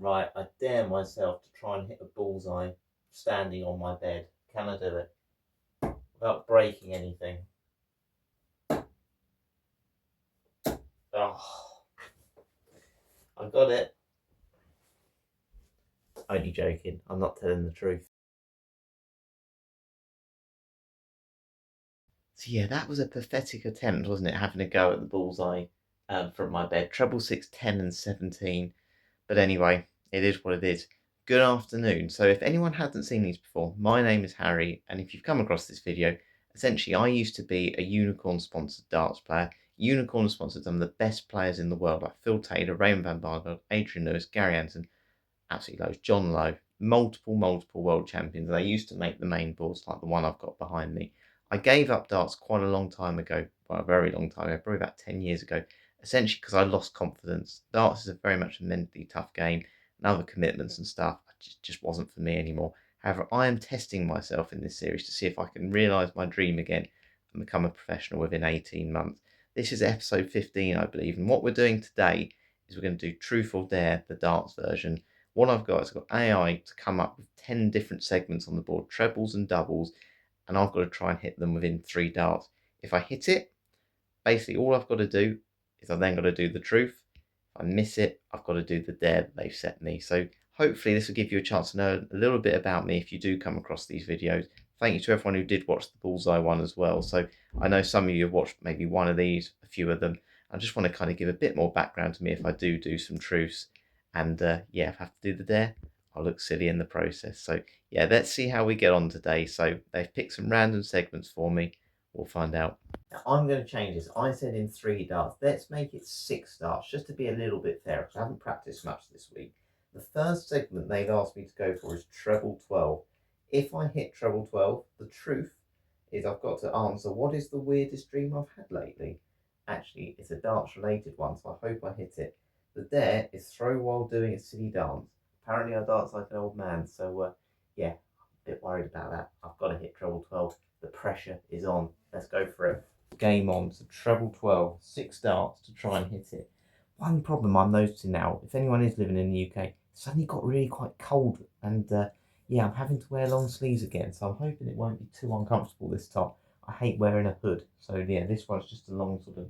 Right, I dare myself to try and hit a bullseye standing on my bed. Can I do it? Without breaking anything. Oh, I got it. Only joking. I'm not telling the truth. So yeah, that was a pathetic attempt, wasn't it? Having a go at the bullseye from my bed. Treble 6, 10 and 17. But anyway, it is what it is. Good afternoon. So if anyone hasn't seen these before, my name is Harry, and if you've come across this video, essentially I used to be a Unicorn sponsored darts player. Unicorn sponsored some of the best players in the world, like Phil Taylor, Raymond van Barneveld, Adrian Lewis, Gary Anderson, absolutely loads, John Lowe, multiple world champions. They used to make the main boards like the one I've got behind me. I gave up darts quite a long time ago, well, a very long time ago, probably about 10 years ago, essentially because I lost confidence. Darts is a very much a mentally tough game, and other commitments and stuff just wasn't for me anymore. However, I am testing myself in this series to see if I can realise my dream again and become a professional within 18 months. This is episode 15, I believe, and what we're doing today is we're going to do Truth or Dare, the darts version. What I've got is I've got AI to come up with 10 different segments on the board, trebles and doubles, and I've got to try and hit them within 3 darts. If I hit it, basically all I've got to do is I've then got to do the truth. If I miss it, I've got to do the dare that they've set me. So hopefully this will give you a chance to know a little bit about me if you do come across these videos. Thank you to everyone who did watch the bullseye one as well. So I know some of you have watched maybe one of these, a few of them. I just want to kind of give a bit more background to me if I do some truths. And yeah, if I have to do the dare, I'll look silly in the process. So yeah, let's see how we get on today. So they've picked some random segments for me. We'll find out. Now I'm going to change this. I said in 3 darts. Let's make it 6 darts just to be a little bit fair because I haven't practiced much this week. The first segment they've asked me to go for is treble 12. If I hit treble 12, the truth is I've got to answer what is the weirdest dream I've had lately. Actually, it's a darts related one, so I hope I hit it. The dare is throw while doing a silly dance. Apparently I dance like an old man, so yeah, I'm a bit worried about that. I've got to hit treble 12. The pressure is on. Let's go for it. Game on. So treble 12, 6 darts to try and hit it. One problem I'm noticing now, if anyone is living in the UK, it's suddenly got really quite cold, and yeah, I'm having to wear long sleeves again, so I'm hoping it won't be too uncomfortable this time. I hate wearing a hood, so yeah, this one's just a long sort of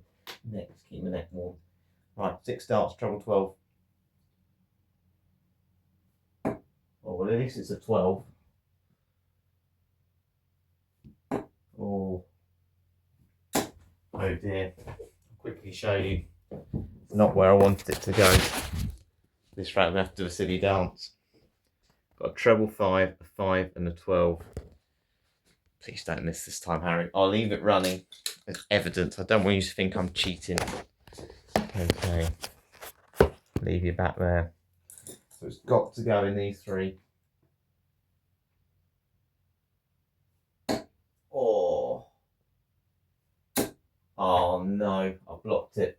neck to keep my neck warm. Right, 6 darts, treble 12. Oh, well, at least it's a 12. Oh, oh dear. I'll quickly show you. It's not where I wanted it to go. This round, I'm going to have to do a silly dance. Got a treble 5, a 5, and a 12. Please don't miss this time, Harry. I'll leave it running as evidence. I don't want you to think I'm cheating. Okay. Leave you back there. So it's got to go in these 3. Oh. Oh no, I blocked it.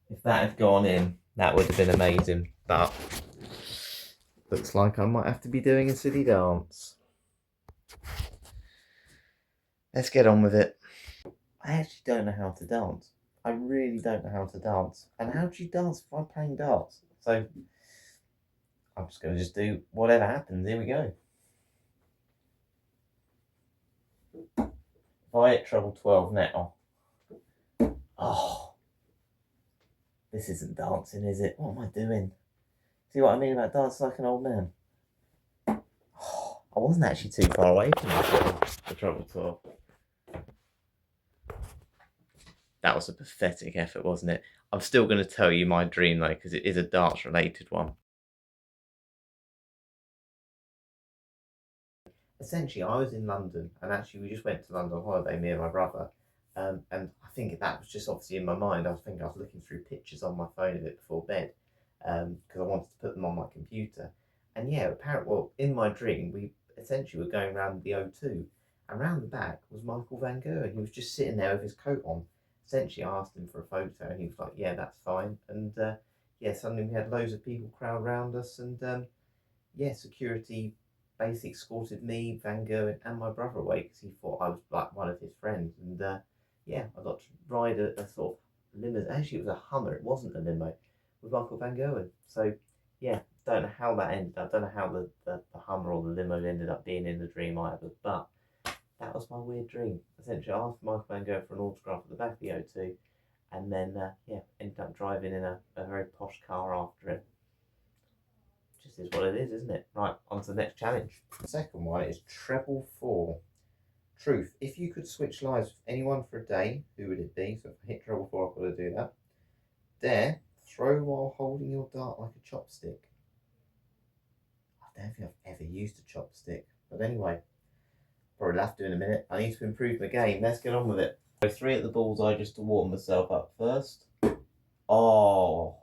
If that had gone in, that would have been amazing. But looks like I might have to be doing a silly dance. Let's get on with it. I actually don't know how to dance. I really don't know how to dance. And how do you dance if I'm playing darts? So I'm just going to do whatever happens. Here we go. If I hit treble 12 now. Oh. This isn't dancing, is it? What am I doing? See what I mean about dancing like an old man? Oh, I wasn't actually too far away from the treble 12. That was a pathetic effort, wasn't it? I'm still going to tell you my dream, though, because it is a darts-related one. Essentially, I was in London, and actually we just went to London on holiday, me and my brother. And I think that was just obviously in my mind. I was looking through pictures on my phone of it before bed, because I wanted to put them on my computer. And yeah, apparently, well, in my dream, we essentially were going around the O2, and round the back was Michael van Gogh, and he was just sitting there with his coat on. Essentially, I asked him for a photo, and he was like, "Yeah, that's fine." And yeah, suddenly we had loads of people crowd around us, and yeah, security basically escorted me, Van Gogh, and my brother away because he thought I was like one of his friends. And yeah, I got to ride a sort of limo. Actually, it was a Hummer. It wasn't a limo with Michael Van Gogh. So yeah, don't know how that ended up. Don't know how the Hummer or the limo ended up being in the dream either. But that was my weird dream. Essentially, I asked Michael Van Gogh for an autograph at the back of the O2, and then yeah, ended up driving in a very posh car after it. Just is what it is, isn't it? Right, on to the next challenge. The second one is treble 4. Truth. If you could switch lives with anyone for a day, who would it be? So if I hit treble 4, I've got to do that. Dare. Throw while holding your dart like a chopstick. I don't think I've ever used a chopstick. But anyway, probably have to in a minute. I need to improve my game. Let's get on with it. So 3 at the bullseye just to warm myself up first. Oh.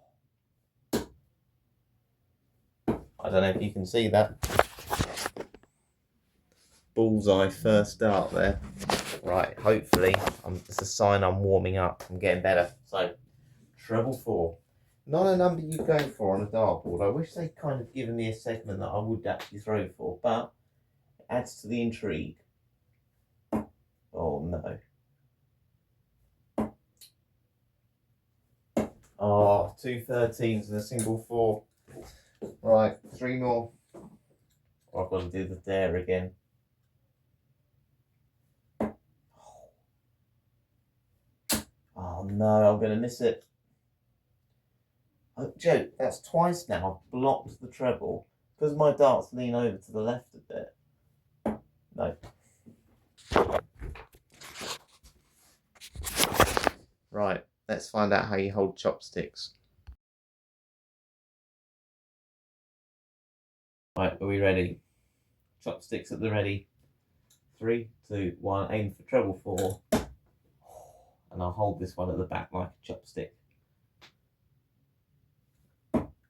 I don't know if you can see that. Bullseye first dart there. Right, hopefully, it's a sign I'm warming up. I'm getting better. So, treble 4. Not a number you go for on a dartboard. I wish they'd kind of given me a segment that I would actually throw for, but it adds to the intrigue. Oh no. Oh, 2 13s and a single 4. Right, 3 more. Oh, I've got to do the dare again. Oh no, I'm going to miss it. Oh, Joe, that's twice now I've blocked the treble because my darts lean over to the left a bit. No. Right, let's find out how you hold chopsticks. Right, are we ready? Chopsticks at the ready. 3, 2, 1, aim for treble 4. And I'll hold this one at the back like a chopstick.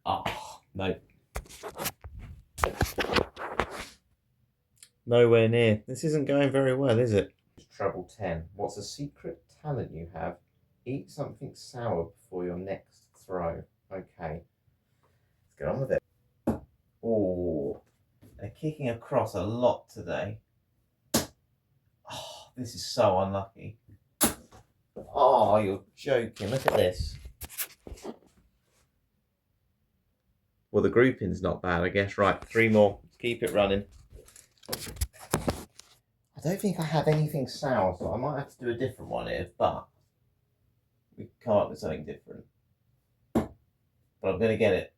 Oh, no. Nowhere near. This isn't going very well, is it? Treble 10. What's a secret talent you have? Eat something sour before your next throw. Okay. Let's get on with it. Oh, they're kicking across a lot today. Oh, this is so unlucky. Oh, you're joking. Look at this. Well, the grouping's not bad, I guess. Right, 3 more. Let's keep it running. I don't think I have anything sour, so I might have to do a different one here, but we can come up with something different. But I'm going to get it.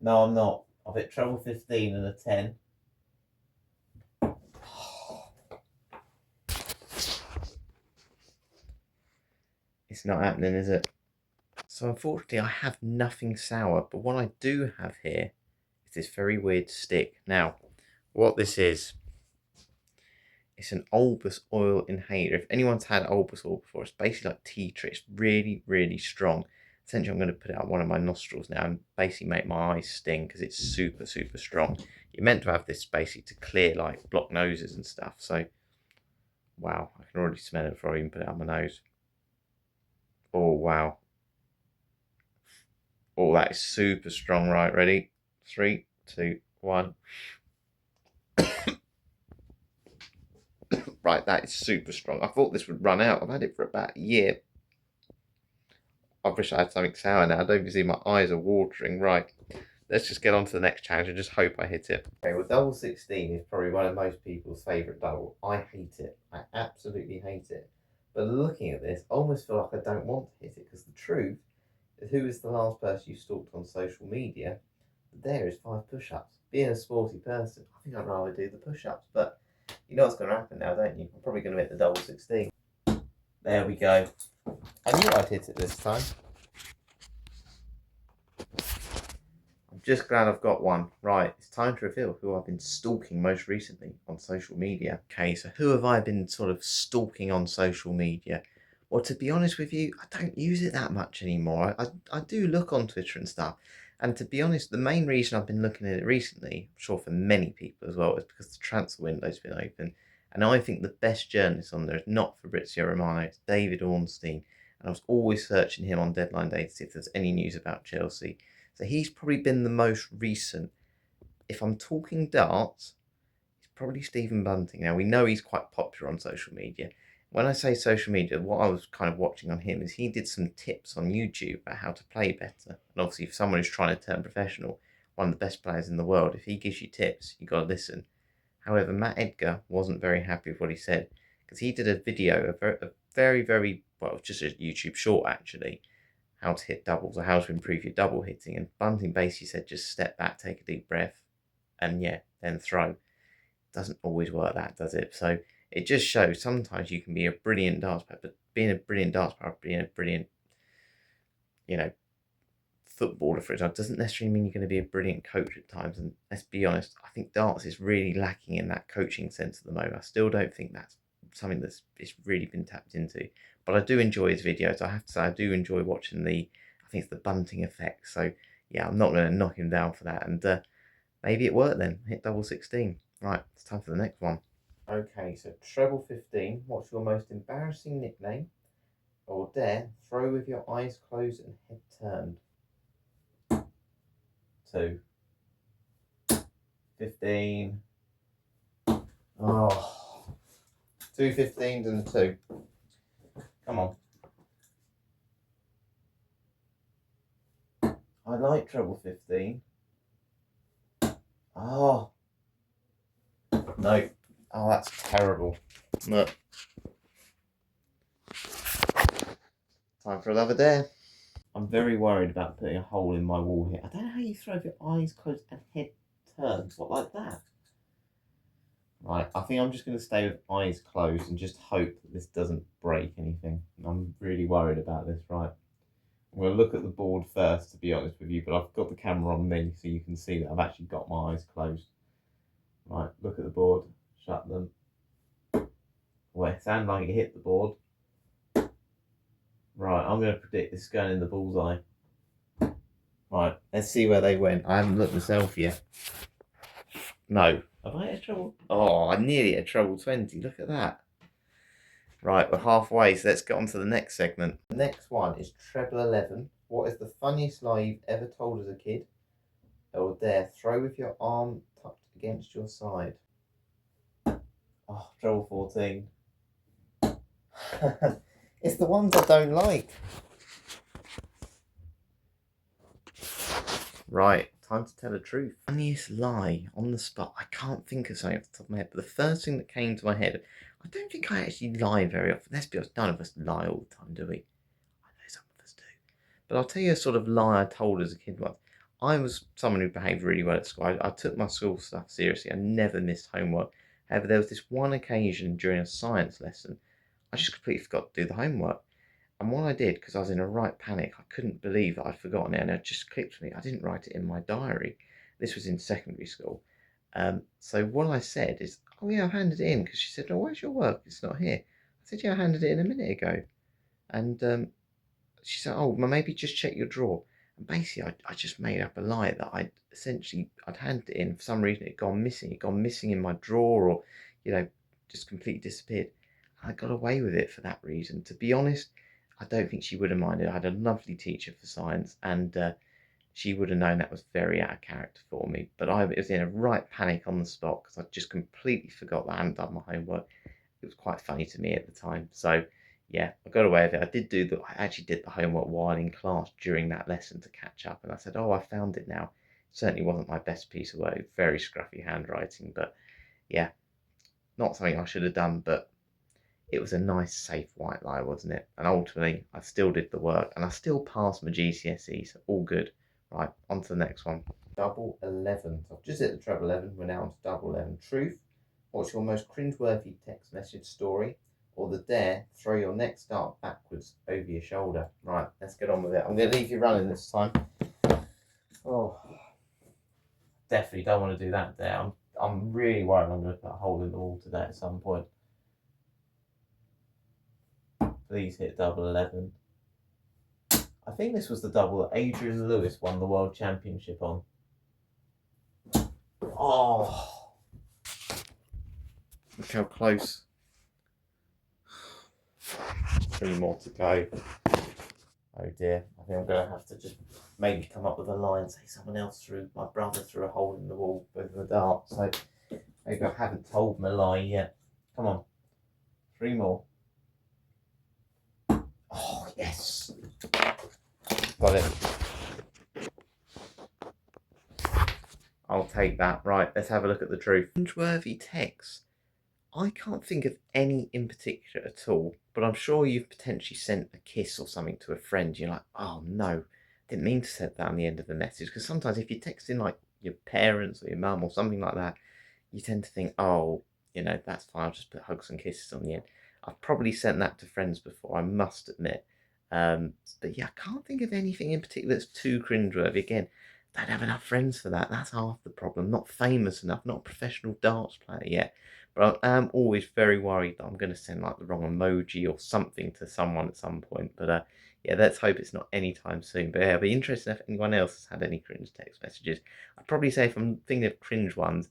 No, I'm not. I've hit treble 15 and a 10. It's not happening, is it? So unfortunately, I have nothing sour, but what I do have here is this very weird stick. Now, what this is, it's an Olbus oil inhaler. If anyone's had Olbus oil before, it's basically like tea tree. It's really, really strong. Essentially, I'm going to put it up one of my nostrils now and basically make my eyes sting because it's super, super strong. You're meant to have this basically to clear like blocked noses and stuff. So, wow, I can already smell it before I even put it up my nose. Oh, wow. Oh, that is super strong. Right, ready? 3, 2, 1. Right, that is super strong. I thought this would run out. I've had it for about a year. I wish I had something sour now. I don't even see my eyes are watering. Right, let's just get on to the next challenge and just hope I hit it. Okay, well, double 16 is probably one of most people's favourite double. I hate it. I absolutely hate it. But looking at this, I almost feel like I don't want to hit it because the truth is, who is the last person you stalked on social media? There is 5 push-ups. Being a sporty person, I think I'd rather do the push-ups. But you know what's going to happen now, don't you? I'm probably going to hit the double 16. There we go. I knew I'd hit it this time. I'm just glad I've got one. Right, it's time to reveal who I've been stalking most recently on social media. Okay, so who have I been sort of stalking on social media? Well, to be honest with you, I don't use it that much anymore. I do look on Twitter and stuff. And to be honest, the main reason I've been looking at it recently, I'm sure for many people as well, is because the transfer window's been open. And I think the best journalist on there is not Fabrizio Romano, it's David Ornstein. And I was always searching him on deadline day to see if there's any news about Chelsea. So he's probably been the most recent. If I'm talking darts, it's probably Stephen Bunting. Now, we know he's quite popular on social media. when I say social media, what I was kind of watching on him is he did some tips on YouTube about how to play better. And obviously, for someone who's trying to turn professional, one of the best players in the world, if he gives you tips, you got to listen. However, Matt Edgar wasn't very happy with what he said because he did a video, a very, very, well, just a YouTube short actually, how to hit doubles or how to improve your double hitting. And Bunting basically said just step back, take a deep breath, and yeah, then throw. Doesn't always work that, does it? So it just shows sometimes you can be a brilliant darts player, but being a brilliant darts player, being a brilliant, you know, footballer, for example, doesn't necessarily mean you're going to be a brilliant coach at times. And let's be honest, I think darts is really lacking in that coaching sense at the moment. I still don't think that's something that's it's really been tapped into. But I do enjoy his videos. I have to say, I do enjoy watching I think it's the Bunting effect. So yeah, I'm not going to knock him down for that. And maybe it worked then. Hit double 16. Right, it's time for the next one. Okay, so treble 15. What's your most embarrassing nickname? Or dare throw with your eyes closed and head turned? 2, 15. Oh, 2 15s and a 2. Come on. I like treble 15. Oh, no. Oh, that's terrible. Look. Time for another dare. I'm very worried about putting a hole in my wall here. I don't know how you throw with your eyes closed and head turned. What, like that? Right, I think I'm just going to stay with eyes closed and just hope that this doesn't break anything. I'm really worried about this, right? I'm going to look at the board first, to be honest with you, but I've got the camera on me so you can see that I've actually got my eyes closed. Right, look at the board, shut them. Well, it sounded like it hit the board. Right, I'm going to predict this is going in the bullseye. Right, let's see where they went. I haven't looked myself yet. No. Have I had trouble? Oh, I nearly had trouble 20. Look at that. Right, we're halfway, so let's get on to the next segment. The next one is treble 11. What is the funniest lie you've ever told as a kid? Or dare throw with your arm tucked against your side? Oh, treble 14. It's the ones I don't like. Right, time to tell the truth. Funniest lie on the spot. I can't think of something off the top of my head, but the first thing that came to my head, I don't think I actually lie very often. Let's be honest, none of us lie all the time, do we? I know some of us do. But I'll tell you a sort of lie I told as a kid once. I was someone who behaved really well at school. I took my school stuff seriously. I never missed homework. However, there was this one occasion during a science lesson, I just completely forgot to do the homework. And what I did, because I was in a right panic, I couldn't believe that I'd forgotten it, and it just clicked to me. I didn't write it in my diary. This was in secondary school. So what I said is, "Oh yeah, I've handed it in." Because she said, "Oh, where's your work? It's not here." I said, "Yeah, I handed it in a minute ago." And she said, "Oh, well, maybe just check your drawer." And basically, I just made up a lie that I'd handed it in. For some reason, it had gone missing. It had gone missing in my drawer, or just completely disappeared. I got away with it for that reason. To be honest, I don't think she would have minded. I had a lovely teacher for science, and she would have known that was very out of character for me. But I was in a right panic on the spot because I just completely forgot that I hadn't done my homework. It was quite funny to me at the time. So yeah, I got away with it. I actually did the homework while in class during that lesson to catch up, and I said, "Oh, I found it now." It certainly wasn't my best piece of work. Very scruffy handwriting, but yeah, not something I should have done, but it was a nice, safe white lie, wasn't it? And ultimately, I still did the work and I still passed my GCSEs. All good. Right, on to the next one. Double 11. So I've just hit the treble 11. We're now on to double 11. Truth. What's your most cringeworthy text message story? Or the dare, throw your next dart backwards over your shoulder. Right, let's get on with it. I'm going to leave you running this time. Oh, definitely don't want to do that dare. I'm really worried I'm going to put a hole in the wall today at some point. Please hit double 11. I think this was the double that Adrian Lewis won the World Championship on. Oh, look how close. 3 more to go. Oh dear, I think I'm going to have to just maybe come up with a lie and say my brother threw a hole in the wall with the dart. So maybe I haven't told my lie yet. Come on, 3 more. Oh, yes. Got it. I'll take that. Right, let's have a look at the truth. Cringeworthy text. I can't think of any in particular at all, but I'm sure you've potentially sent a kiss or something to a friend. You're like, oh no, didn't mean to set that on the end of the message. Because sometimes if you're texting like your parents or your mum or something like that, you tend to think, oh, that's fine. I'll just put hugs and kisses on the end. I've probably sent that to friends before, I must admit. But yeah, I can't think of anything in particular that's too cringeworthy. Again, don't have enough friends for that. That's half the problem. Not famous enough, not a professional darts player yet. But I am always very worried that I'm going to send like the wrong emoji or something to someone at some point. But yeah, let's hope it's not anytime soon. But yeah, it'll be interesting if anyone else has had any cringe text messages. I'd probably say if I'm thinking of cringe ones,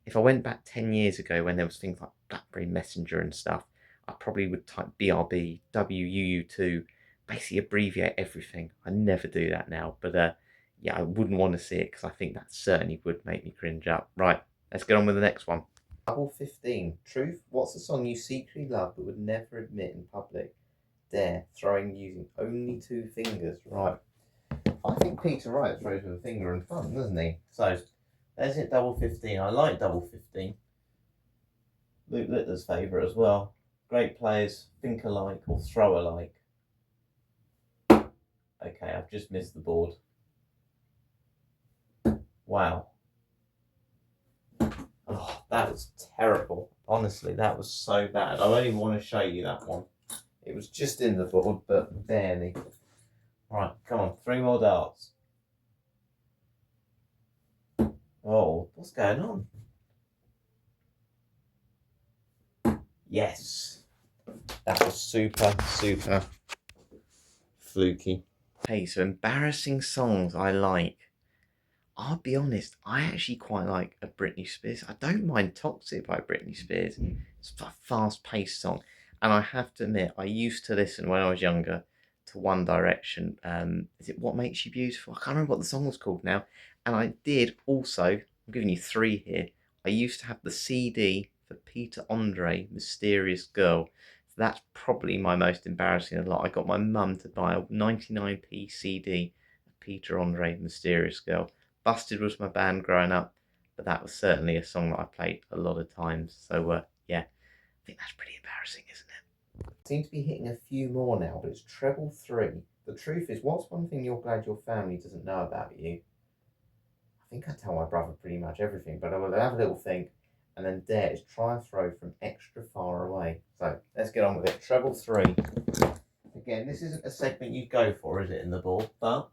if I went back 10 years ago when there was things like BlackBerry Messenger and stuff, I probably would type BRB, WUU2, basically abbreviate everything. I never do that now. But yeah, I wouldn't want to see it because I think that certainly would make me cringe up. Right, let's get on with the next one. Double 15. Truth. What's the song you secretly love but would never admit in public? Dare. Throwing using only 2 fingers. Right. I think Peter Wright throws with a finger and thumb, doesn't he? So, there's it, double 15. I like double 15. Luke Littler's favourite as well. Great players, think alike or throw alike. Okay, I've just missed the board. Wow. Oh, that was terrible. Honestly, that was so bad. I don't even want to show you that one. It was just in the board, but barely. Right, come on, 3 more darts. Oh, what's going on? Yes. That was super fluky. Hey, so embarrassing songs I like. I'll be honest, I actually quite like a Britney Spears. I don't mind Toxic by Britney Spears. It's a fast-paced song. And I have to admit, I used to listen when I was younger to One Direction. Is it What Makes You Beautiful? I can't remember what the song was called now. And I did also, I'm giving you 3 here. I used to have the CD for Peter Andre, Mysterious Girl. So that's probably my most embarrassing of the lot. I got my mum to buy a 99p CD of Peter Andre, Mysterious Girl. Busted was my band growing up, but that was certainly a song that I played a lot of times. So yeah, I think that's pretty embarrassing, isn't it? Seem to be hitting a few more now, but it's treble 3. The truth is, what's one thing you're glad your family doesn't know about you? I think I tell my brother pretty much everything, but I will have a little think, and then dare is try and throw from extra far away. So let's get on with it. Treble 3. Again, this isn't a segment you go for, is it, in the ball? But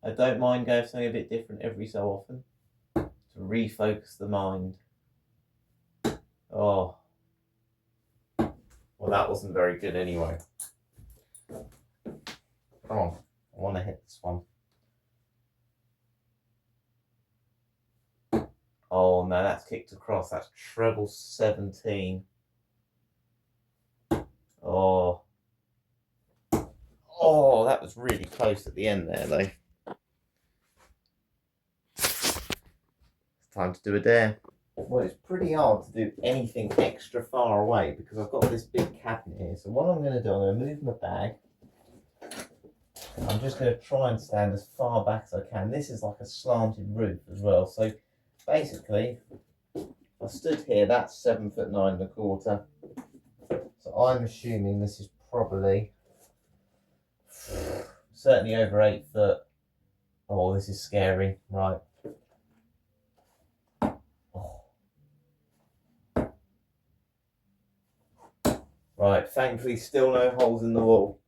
I don't mind going something a bit different every so often to refocus the mind. Oh, well, that wasn't very good anyway. Come on, I want to hit this one. Oh no, that's kicked across. That's treble 17. Oh, oh, that was really close at the end there, though. It's time to do a dare. Well, it's pretty hard to do anything extra far away because I've got this big cabinet here. So what I'm going to do, I'm going to move my bag. I'm just going to try and stand as far back as I can. This is like a slanted roof as well. So basically, if I stood here, that's 7'9¼ So I'm assuming this is probably certainly over 8 foot. Oh, this is scary. Right. Oh. Right, thankfully still no holes in the wall.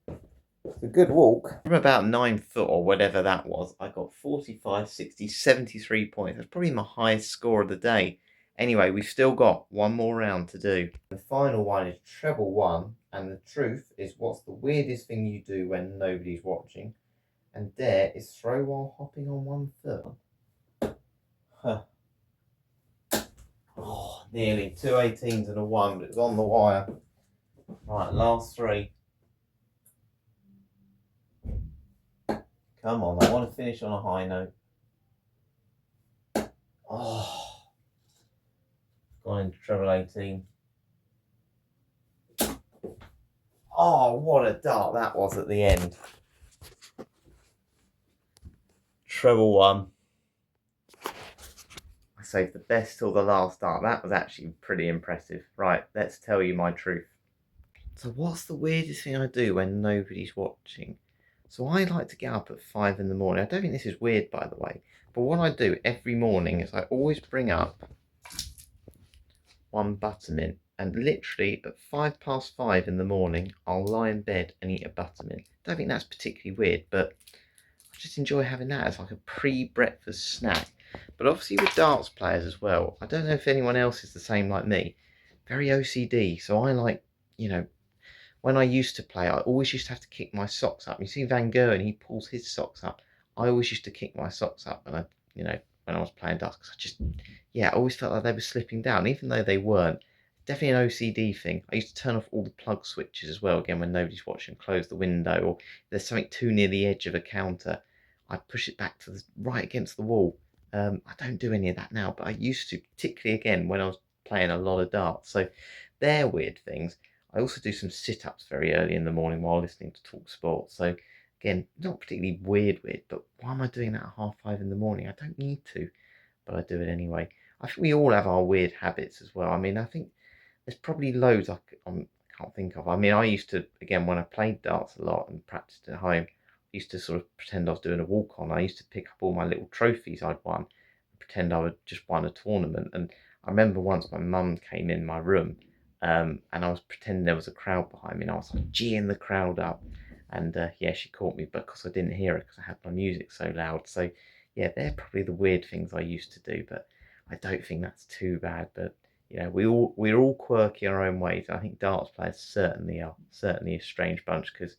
It's a good walk. From about 9 foot or whatever that was, I got 45, 60, 73 points. That's probably my highest score of the day. Anyway, we've still got one more round to do. The final one is treble 1, and the truth is, what's the weirdest thing you do when nobody's watching? And dare is throw while hopping on 1 foot. Huh. Oh, nearly 2 18s and a 1, but it's on the wire. Right, last 3. Come on, I want to finish on a high note. Oh, gone into treble 18. Oh, what a dart that was at the end. Treble one. I saved the best till the last dart. That was actually pretty impressive. Right, let's tell you my truth. So what's the weirdest thing I do when nobody's watching? So I like to get up at 5 in the morning. I don't think this is weird, by the way. But what I do every morning is I always bring up one buttermint. And literally at 5 past 5 in the morning, I'll lie in bed and eat a buttermint. Don't think that's particularly weird, but I just enjoy having that as like a pre-breakfast snack. But obviously with darts players as well, I don't know if anyone else is the same like me. Very OCD, so I like, when I used to play, I always used to have to kick my socks up. You see Van Gogh, he pulls his socks up. I always used to kick my socks up when when I was playing darts, because I always felt like they were slipping down, even though they weren't. Definitely an OCD thing. I used to turn off all the plug switches as well, again, when nobody's watching, close the window, or if there's something too near the edge of a counter, I push it back to right against the wall. I don't do any of that now, but I used to, particularly again when I was playing a lot of darts. So they're weird things. I also do some sit-ups very early in the morning while listening to Talk Sport. So again, not particularly weird, but why am I doing that at 5:30 in the morning? I don't need to, but I do it anyway. I think we all have our weird habits as well. I mean, I think there's probably loads I can't think of. I mean, I used to, again, when I played darts a lot and practiced at home, I used to sort of pretend I was doing a walk-on. I used to pick up all my little trophies I'd won and pretend I had just won a tournament. And I remember once my mum came in my room, and I was pretending there was a crowd behind me, and I was like geeing the crowd up. And she caught me because I didn't hear it because I had my music so loud. So yeah, they're probably the weird things I used to do, but I don't think that's too bad. But we're all quirky in our own ways. I think darts players certainly are certainly a strange bunch, because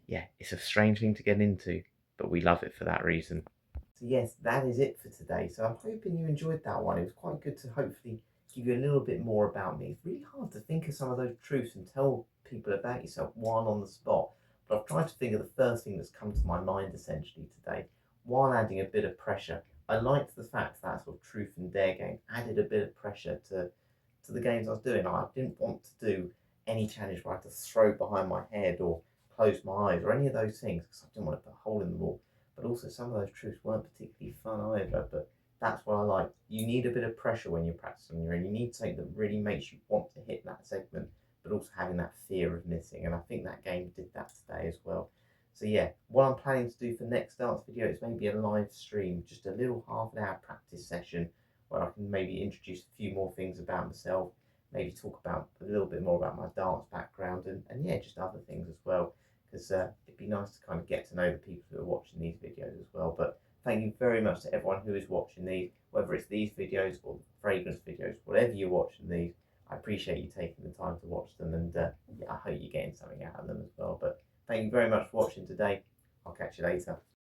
it's a strange thing to get into, but we love it for that reason. So yes, that is it for today. So I'm hoping you enjoyed that one. It was quite good to hopefully give you a little bit more about me. It's really hard to think of some of those truths and tell people about yourself while on the spot. But I've tried to think of the first thing that's come to my mind essentially today, while adding a bit of pressure. I liked the fact that sort of truth and dare game added a bit of pressure to the games I was doing. I didn't want to do any challenge where I had to throw behind my head or close my eyes or any of those things, because I didn't want to put a hole in the wall. But also some of those truths weren't particularly fun either. But that's what I like. You need a bit of pressure when you're practicing your own. You need something that really makes you want to hit that segment, but also having that fear of missing. And I think that game did that today as well. So yeah, what I'm planning to do for next darts video is maybe a live stream, just a little half-an-hour practice session where I can maybe introduce a few more things about myself, maybe talk about a little bit more about my dance background, and just other things as well, because it'd be nice to kind of get to know the people who are watching these videos as well. But thank you very much to everyone who is watching these, whether it's these videos or the fragrance videos, whatever you're watching these. I appreciate you taking the time to watch them, and I hope you're getting something out of them as well. But thank you very much for watching today. I'll catch you later.